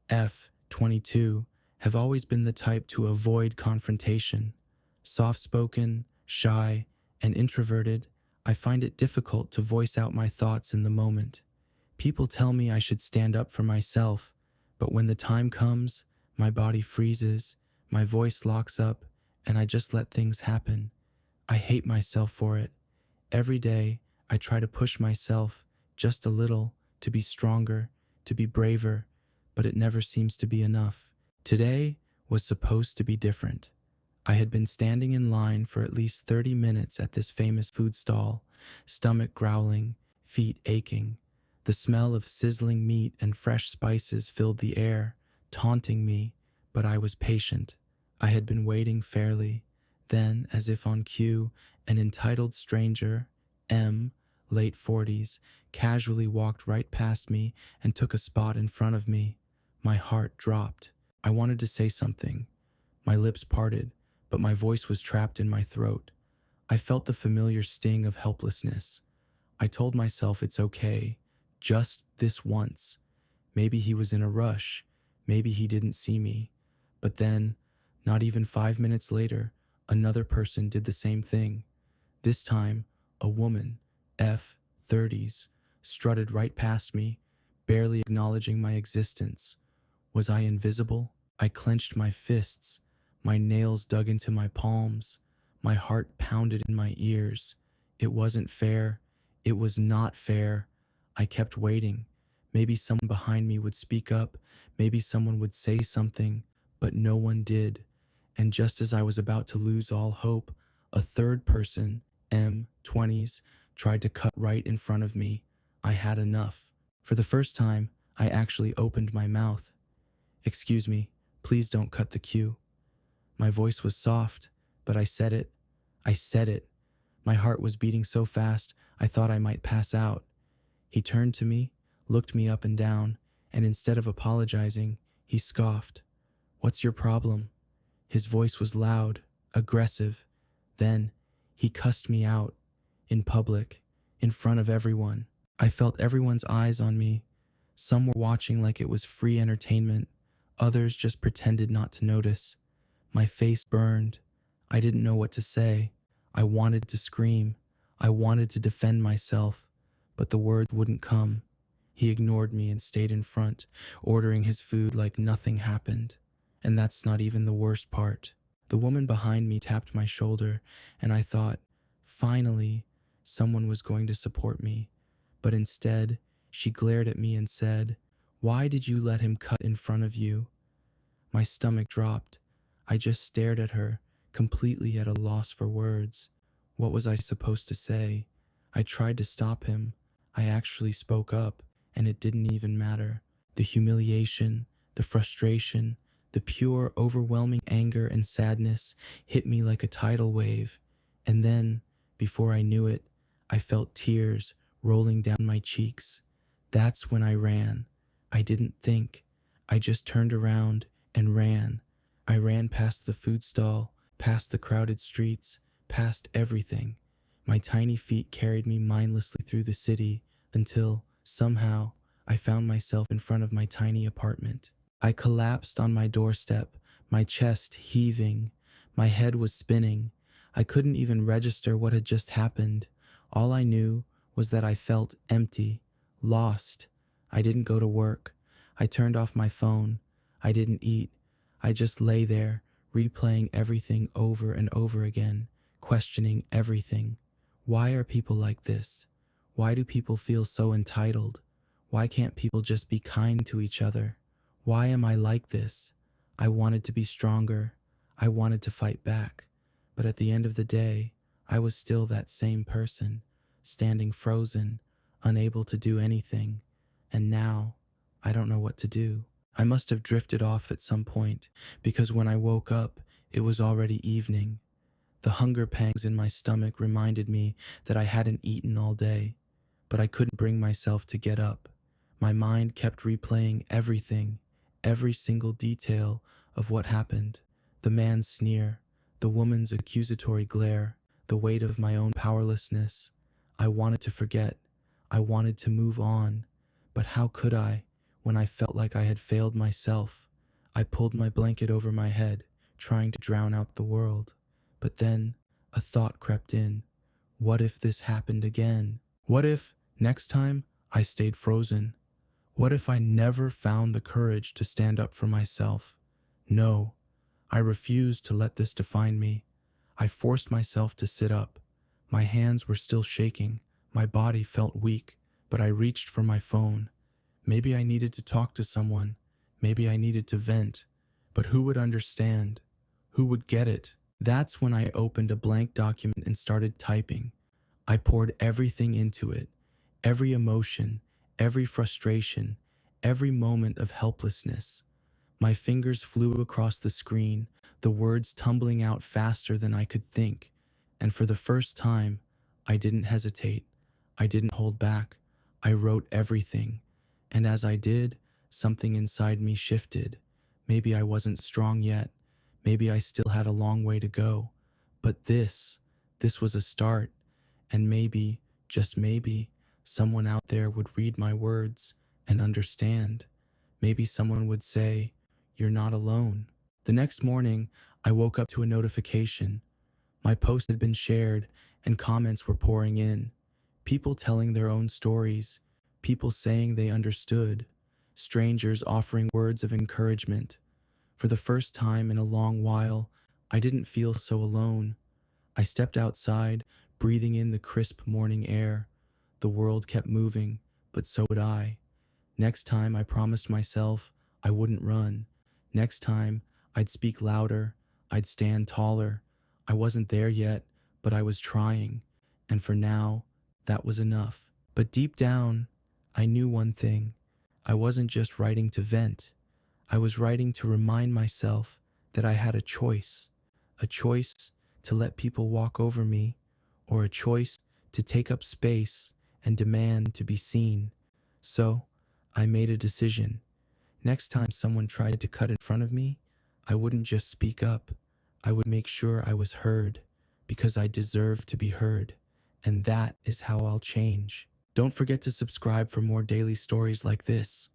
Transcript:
F, 22, have always been the type to avoid confrontation. Soft-spoken, shy, and introverted, I find it difficult to voice out my thoughts in the moment. People tell me I should stand up for myself, but when the time comes, my body freezes, my voice locks up, and I just let things happen. I hate myself for it. Every day, I try to push myself just a little to be stronger, to be braver, but it never seems to be enough. Today was supposed to be different. I had been standing in line for at least 30 minutes at this famous food stall, stomach growling, feet aching. The smell of sizzling meat and fresh spices filled the air, taunting me, but I was patient. I had been waiting fairly. Then, as if on cue, an entitled stranger, M, late 40s, casually walked right past me and took a spot in front of me. My heart dropped. I wanted to say something. My lips parted, but my voice was trapped in my throat. I felt the familiar sting of helplessness. I told myself it's okay, just this once. Maybe he was in a rush. Maybe he didn't see me. But then, not even 5 minutes later, another person did the same thing. This time, a woman, F, 30s, strutted right past me, barely acknowledging my existence. Was I invisible? I clenched my fists. My nails dug into my palms. My heart pounded in my ears. It wasn't fair. It was not fair. I kept waiting. Maybe someone behind me would speak up. Maybe someone would say something, but no one did. And just as I was about to lose all hope, a third person, M, 20s, tried to cut right in front of me. I had enough. For the first time, I actually opened my mouth. "Excuse me, please don't cut the queue." My voice was soft, but I said it. I said it. My heart was beating so fast, I thought I might pass out. He turned to me, looked me up and down, and instead of apologizing, he scoffed. "What's your problem?" His voice was loud, aggressive. Then, he cussed me out, in public, in front of everyone. I felt everyone's eyes on me. Some were watching like it was free entertainment. Others just pretended not to notice. My face burned. I didn't know what to say. I wanted to scream. I wanted to defend myself, but the words wouldn't come. He ignored me and stayed in front, ordering his food like nothing happened. And that's not even the worst part. The woman behind me tapped my shoulder, and I thought, finally, someone was going to support me. But instead, she glared at me and said, "Why did you let him cut in front of you?" My stomach dropped. I just stared at her, completely at a loss for words. What was I supposed to say? I tried to stop him. I actually spoke up, and it didn't even matter. The humiliation, the frustration, the pure, overwhelming anger and sadness hit me like a tidal wave. And then, before I knew it, I felt tears rolling down my cheeks. That's when I ran. I didn't think. I just turned around and ran. I ran past the food stall, past the crowded streets, past everything. My tiny feet carried me mindlessly through the city until, somehow, I found myself in front of my tiny apartment. I collapsed on my doorstep, my chest heaving. My head was spinning. I couldn't even register what had just happened. All I knew was that I felt empty, lost. I didn't go to work. I turned off my phone. I didn't eat. I just lay there, replaying everything over and over again, questioning everything. Why are people like this? Why do people feel so entitled? Why can't people just be kind to each other? Why am I like this? I wanted to be stronger. I wanted to fight back. But at the end of the day, I was still that same person, standing frozen, unable to do anything. And now, I don't know what to do. I must have drifted off at some point, because when I woke up, it was already evening. The hunger pangs in my stomach reminded me that I hadn't eaten all day, but I couldn't bring myself to get up. My mind kept replaying everything, every single detail of what happened. The man's sneer, the woman's accusatory glare, the weight of my own powerlessness. I wanted to forget. I wanted to move on. But how could I, when I felt like I had failed myself. I pulled my blanket over my head, trying to drown out the world. But then a thought crept in. What if this happened again? What if, next time, I stayed frozen? What if I never found the courage to stand up for myself? No, I refused to let this define me. I forced myself to sit up. My hands were still shaking. My body felt weak, but I reached for my phone. Maybe I needed to talk to someone. Maybe I needed to vent. But who would understand? Who would get it? That's when I opened a blank document and started typing. I poured everything into it. Every emotion, every frustration, every moment of helplessness. My fingers flew across the screen, the words tumbling out faster than I could think. And for the first time, I didn't hesitate. I didn't hold back. I wrote everything. And as I did, something inside me shifted. Maybe I wasn't strong yet. Maybe I still had a long way to go. But this was a start. And maybe, just maybe, someone out there would read my words and understand. Maybe someone would say, "You're not alone." The next morning, I woke up to a notification. My post had been shared and comments were pouring in. People telling their own stories, people saying they understood, strangers offering words of encouragement. For the first time in a long while, I didn't feel so alone. I stepped outside, breathing in the crisp morning air. The world kept moving, but so would I. Next time, I promised myself I wouldn't run. Next time, I'd speak louder. I'd stand taller. I wasn't there yet, but I was trying. And for now, that was enough. But deep down, I knew one thing. I wasn't just writing to vent. I was writing to remind myself that I had a choice. A choice to let people walk over me, or a choice to take up space and demand to be seen. So, I made a decision. Next time someone tried to cut in front of me, I wouldn't just speak up. I would make sure I was heard, because I deserve to be heard. And that is how I'll change. Don't forget to subscribe for more daily stories like this.